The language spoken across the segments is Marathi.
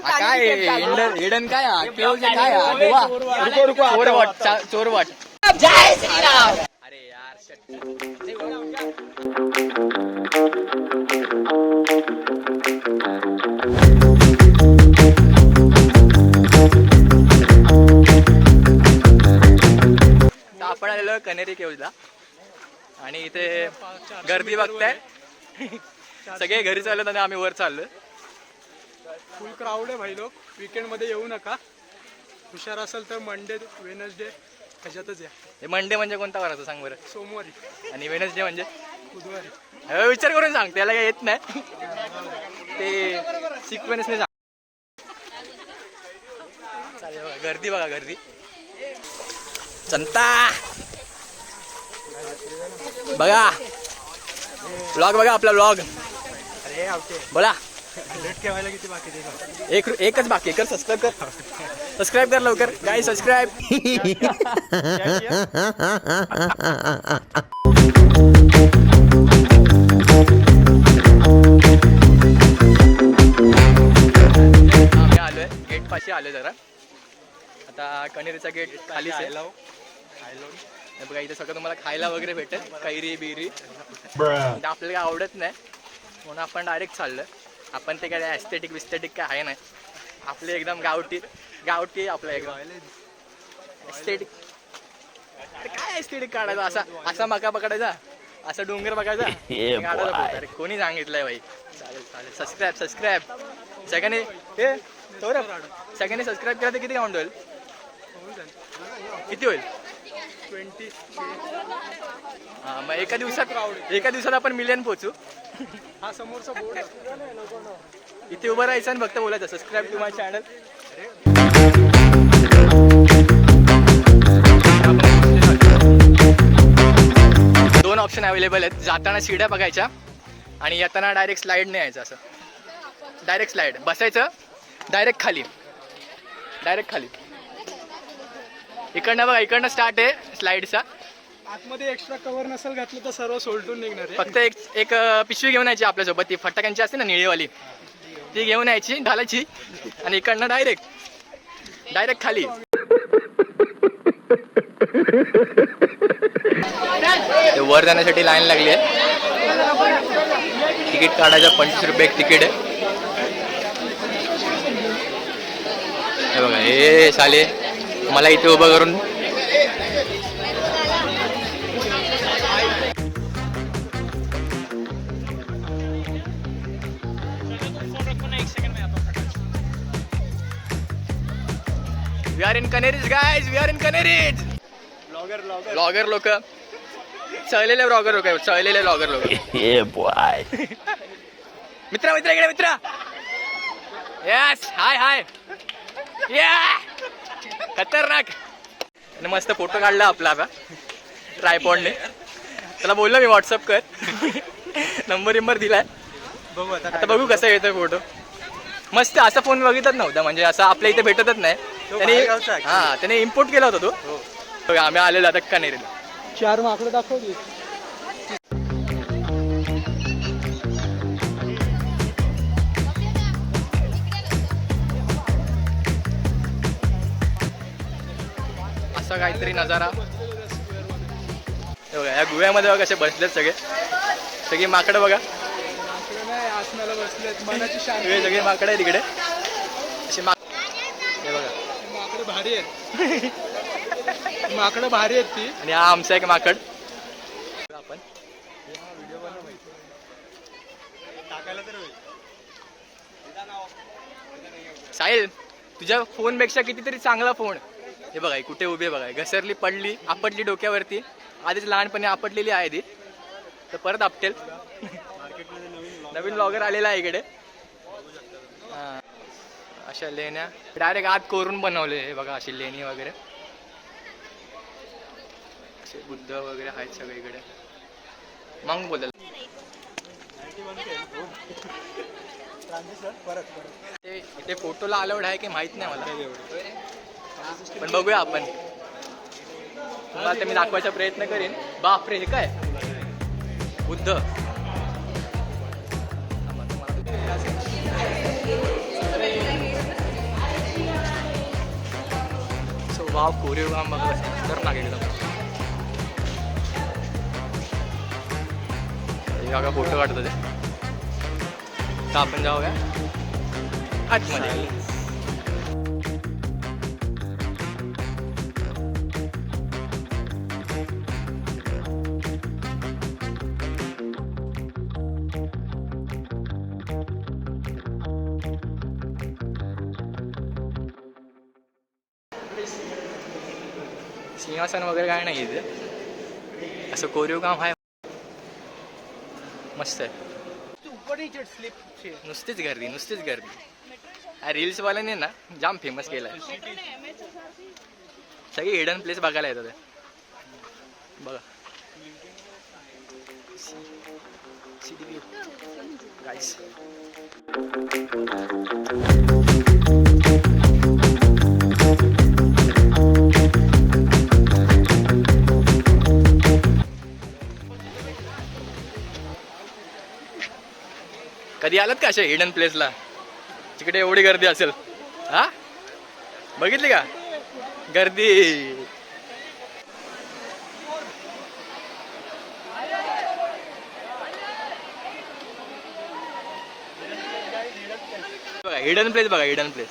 काय हिडन काय चोरवाट. जय श्रीराम. अरे यार आपण आलेलो कन्हेरी केव्हला आणि इथे गर्दी बघताय. सगळे घरी चालत आणि आम्ही वर चाललो. फुल क्राऊड आहे भाई लोक. वीकेंड मध्ये येऊ नका. हुशार असेल तर मंडे वेनसडे ह्याच्यातच या. हे मंडे म्हणजे कोणता वार असतो सांग बरं? सोमवारी. आणि वेनसडे म्हणजे बुधवारी. विचार करून सांग, त्याला काही येत नाही ते सिक्वेन्सने सांग. चालेल बघा, गर्दी बघा गर्दी. जनता बघा, व्लॉग बघा आपला व्लॉग. अरे बोला. रेट केवायला किती बाकी एकच बाकी कर. सबस्क्राईब कर लवकर गाईस, सबस्क्राईब. आम्ही आलोय गेट पाशी आलोय जरा. आता कन्हेरीचा गेट खालीच आहे. बघा इथे सगळं तुम्हाला खायला वगैरे भेटेल, कैरी बिरी. आपल्याला काय आवडत नाही म्हणून आपण डायरेक्ट चाललोय. आपण ते काय ॲस्थेटिक विस्थेटिक काय आहे नाही, आपले एकदम गावठी आपलं एकदम एस्थेटिक. काय एस्थेटिक काढायचं? असा मका पकडायचा, असा डोंगर बघायचा, काढायचा. अरे कोणी सांगितलंय भाई? चालेल. सबस्क्राईब सगळ्यांनी. सगळ्यांनी सबस्क्राईब केलं तर किती काउंट होईल? किती होईल? 20. हा, मग एका दिवसात आपण मिलियन पोहोचू. हा समोरचा बोर्ड इथे उभं राहायचं आणि फक्त बोलायचं सबस्क्राईब टू माय चॅनल. दोन ऑप्शन अवेलेबल आहेत. जाताना शिड्या बघायच्या आणि येताना डायरेक्ट स्लाईडने यायचं. असं डायरेक्ट स्लाईड बसायचं, डायरेक्ट खाली. इकडनं बघा, इकडनं स्टार्ट आहे स्लाईडचा. आतमध्ये एक्स्ट्रा कव्हर नसेल घातलं तर सर्व सोलटून निघणार आहे. फक्त एक पिशवी घेऊन यायची आपल्यासोबत, ती फटाक्यांची असते ना निळीवाली, ती घेऊन यायची, घालायची आणि इकडनं डायरेक्ट खाली. वर जाण्यासाठी लाईन लागली आहे. तिकीट काढायचं 25 रुपये एक तिकीट आहे. हे बघा, हे साले मला इथे उभं करून. We are in Kanheris guys, we are in Kanheris. Vlogger लोक, चळलेले व्लॉगर लोक. मित्रा इकडे मित्रा. यस, हाय. खतरनाक. आणि मस्त फोटो काढला आपला आता ट्रायपॉडने. त्याला बोललो मी व्हॉट्सअप कर. नंबर दिलाय. आता बघू कसा येतोय फोटो. मस्त. असा फोन बघितच नव्हता, म्हणजे असं आपल्या इथे भेटतच नाही. त्याने इम्पोर्ट केला होता तो. आम्ही आलेलो आता कन्हेरीला. 4 माकडं दाखवली. असा काहीतरी नजारा. या गुह्यामध्ये बघा कसे बसलेत सगळी माकडं बघा. सगळे माकडं आहे तिकडे. असे हे बघा, माकडं भारी आहेत. माकडं भारी आहेत ती. आणि हा आमचा एक माकड. आपण साहिल, तुझ्या फोनपेक्षा कितीतरी चांगला फोन. हे बघा कुठे उभे बघा, घसरली, पडली, आपटली डोक्यावरती. आधीच लहानपणी आपटलेली आहे ती, तर परत आपटेल. नवीन ब्लॉगर आलेला आहे इकडे. अशा लेण्या डायरेक्ट आत कोरून बनवले. हे बघा अशी लेणी वगैरे, असे बुद्ध वगैरे आहेत सगळीकडे. मग बोल इथे फोटोला अलाउड आहे की माहित नाही मला, पण बघूया आपण. तुम्हाला ते मी दाखवायचा प्रयत्न करेन. बापरे, हे काय बुद्ध. वाव कोरीव काम बघा तर ना एकदम. बघा फोटो काढतो ते. तर आपण जाऊया आतमध्ये. सिंहासन वगैरे काय नाही इथे, असं कोरीव काम आहे. मस्त आहे. नुसतीच गर्दी नुसतीच गर्दी. रील्स वाल्याने ना जाम फेमस केलाय. सगळी हिडन प्लेस बघायला येतात बघा. गाईस कधी आलात का अशा हिडन प्लेसला तिकडे एवढी गर्दी असेल? हा बघितली का गर्दी? बघा हिडन प्लेस बघा हिडन प्लेस.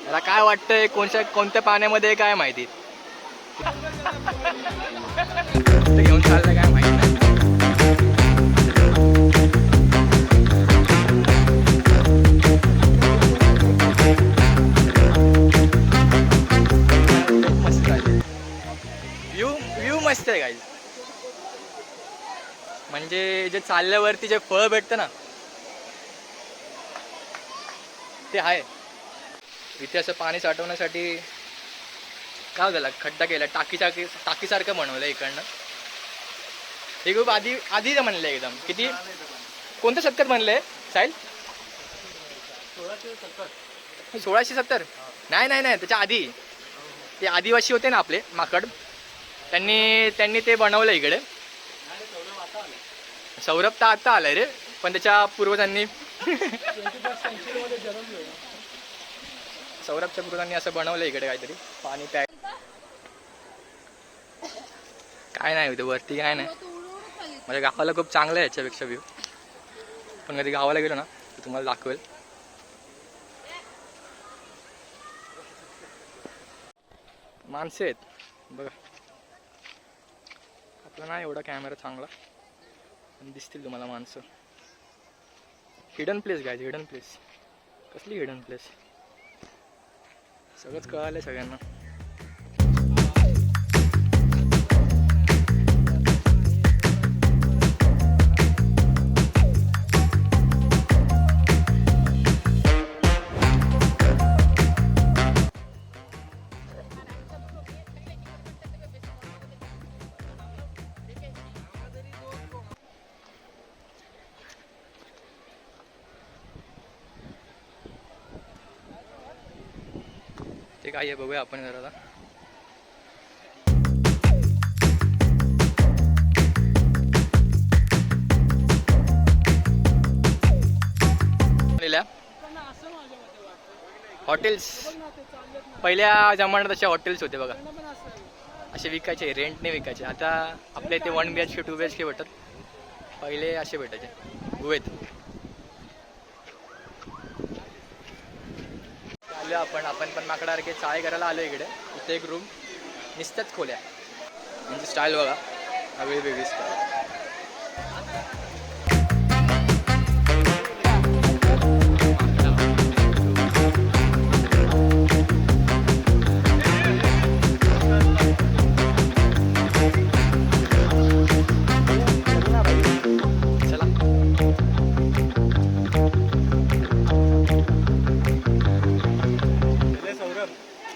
मला काय वाटतंय कोणत्या पाण्यामध्ये काय माहिती घेऊन चाललंय काय माहिती नाही. मस्त आहे गाईज. म्हणजे जे चालल्यावरती जे फळ भेटतं ना ते आहे. इथे असं पाणी साठवण्यासाठी काय झालं खड्डा केला, टाकीसारखं बनवलं इकडनं. हे खूप आधी म्हणलं एकदम. किती कोणतं शतकात म्हणलंय साहिल? 1670. नाही नाही नाही त्याच्या आधी. ते आदिवासी होते ना आपले माकड, त्यांनी ते बनवलं इकडे. सौरभ तर आता आलाय रे, पण त्याच्या पूर्वजांनी सौरभच्या पूर्वजांनी असं बनवलं इकडे काहीतरी पाणी प्याय. काय नाही होतं वरती काय नाही. माझ्या गावाला खूप चांगलं आहे याच्यापेक्षा व्ह्यू. पण कधी गावाला गेलो ना तर तुम्हाला दाखवेल. माणसं आहेत बघा. आपला नाही एवढा कॅमेरा चांगला पण दिसतील तुम्हाला माणसं. Hidden place guys hidden place. कसली हिडन प्लेस सगळंच कळालं सगळ्यांना. ते काय आहे बघूया आपण जरा. हॉटेल्स पहिल्या जमान्यात अशा हॉटेल्स होते बघा. असे विकायचे, रेंटने विकायचे. आता आपल्या इथे 1 BHK 2 BHK भेटतात. पहिले असे भेटायचे गुहेत. आलो आपण पण माकडासारखे चाय करायला आलो इकडे. इथे एक रूम नुसत्याच खोल्या. म्हणजे स्टाईल बघा वेगळी स्टाईल.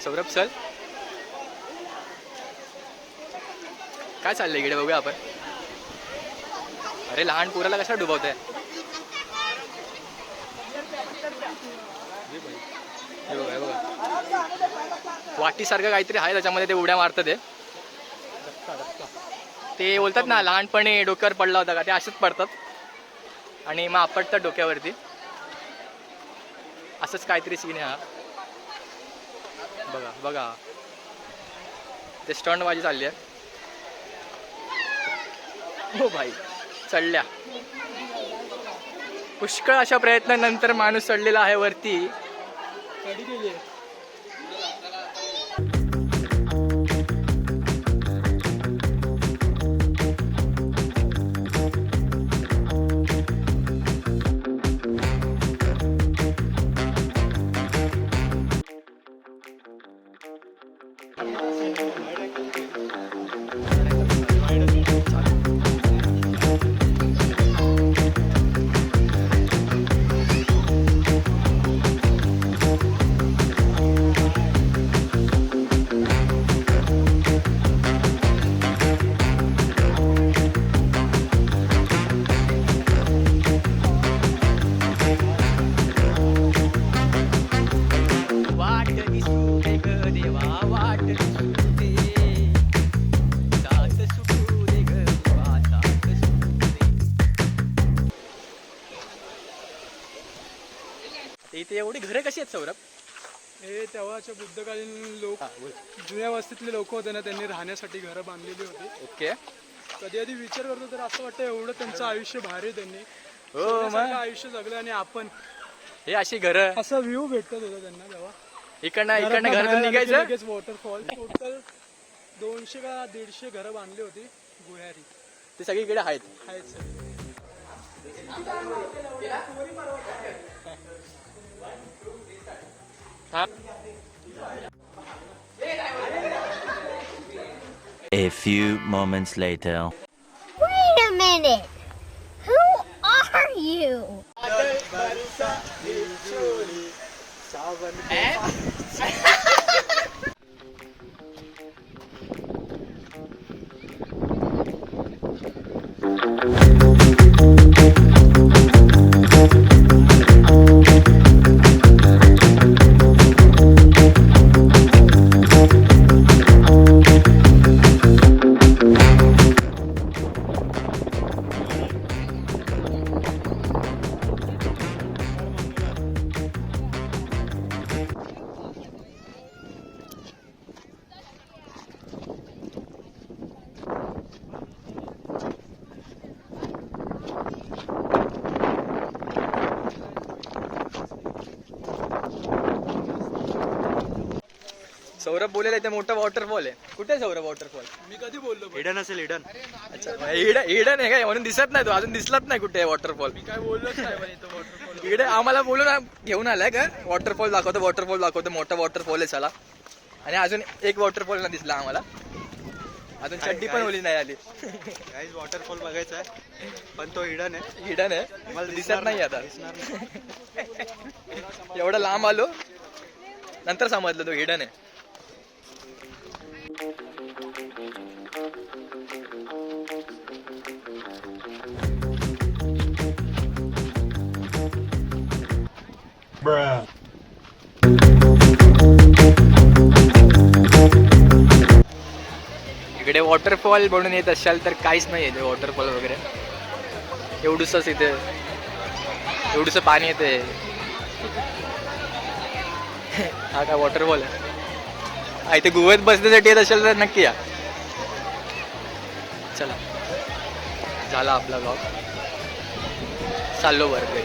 सौरभ चल काय चाललंय इकडे बघूया आपण. अरे लहान पोराला कशा डुबवताय? वाटीसारखं काहीतरी आहे त्याच्यामध्ये, ते उड्या मारतात. ते बोलतात ना लहानपणी डोक्यावर पडला होता का, ते असेच पडतात आणि मग आपटतात डोक्यावरती. असंच काहीतरी सीन आहे हा. बघा बघा, ते स्टंट माझी चालली आहे. हो भाई, चढल्या. पुष्कळ अशा प्रयत्नानंतर माणूस चढलेला आहे वरती. कधी गेली वाट दिसू दे ग देवा, वाट दिसू दे. साथ सुटू दे ग देवा, साथ सुटू दे. इथे एवढी घरं कशी आहेत सौरभ? हे तेव्हाच्या बुद्धकालीन लोक, जुन्या वस्तीतले लोक होते ना, त्यांनी राहण्यासाठी घरं बांधलेली होती. ओके. कधी कधी विचार करतो तर असं वाटतं एवढं त्यांचं आयुष्य भारी त्यांनी हो सोन्यासारखं मग आयुष्य जगलं. आणि आपण हे अशी घरं असा व्ह्यू भेटत होता त्यांना तेव्हा. इकडनं घरातून निघायचं. लगेच वॉटरफॉल. टोटल 200 का 150 घरं बांधली होती गुह्यारी. ते सगळीकडे आहेत. आहेत सगळे. A few moments later. Wait a minute. Who are you? Saurabh बोलेला इथे मोठा वॉटरफॉल आहे. कुठे आहे सौरभ वॉटरफॉल? मी कधी बोललो पण? हिडन असेल हिडन. अच्छा, हिडन आहे काय? म्हणून दिसत नाही तो, अजून दिसलाच नाही कुठे वॉटरफॉल. मी काय बोललोच नाही पण इथं वॉटरफॉल. इकडे आम्हाला बोलून घेऊन आलाय का वॉटरफॉल दाखवतो, वॉटरफॉल दाखवतो, मोठा वॉटरफॉल आहे चला. आणि अजून एक वॉटरफॉल ना दिसला आम्हाला. अजून चड्डी पण ओली नाही आली. गाईज वॉटरफॉल बघायचा आहे पण तो हिडन आहे. हिडन आहे, मला दिसत नाही आता. दिसणार नाही. एवढं लांब आलो, नंतर समजलं तो हिडन आहे. इकडे वॉटरफॉल बनून येत असाल तर काहीच नाही येते वॉटरफॉल वगैरे. एवढूसच इथे एवढूस पाणी येते. हा काय वॉटरफॉल आहे? इथे गोव्यात बसण्यासाठी येत असेल तर नक्की या. चला, झाला आपला ब्लॉग. चाललो बरं घरी.